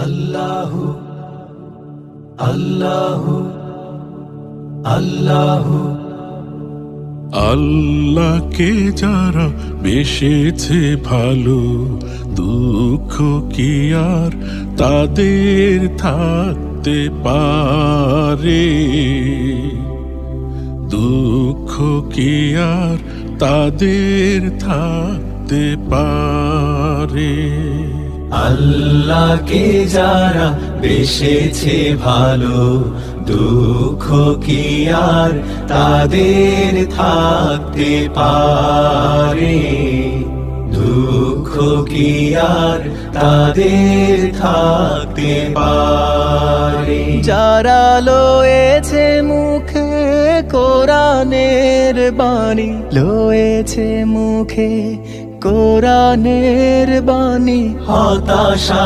আল্লাহু আল্লাহু আল্লাহু আল্লাহকে যারা বেসেছে ভালো, দুঃখ কি আর তাদের থাকতে পারে? দুঃখ কি আর তাদের থাকতে পারে? আল্লাহকে যারা বেসেছে ভালো, দুঃখ কি আর তাদের থাকতে পারে? দুঃখ কি আর তাদের থাকতে পারে? যারা লয়েছে মুখে কোরআনের বাণী, লয়েছে মুখে কোরআনের বাণী, হতাশা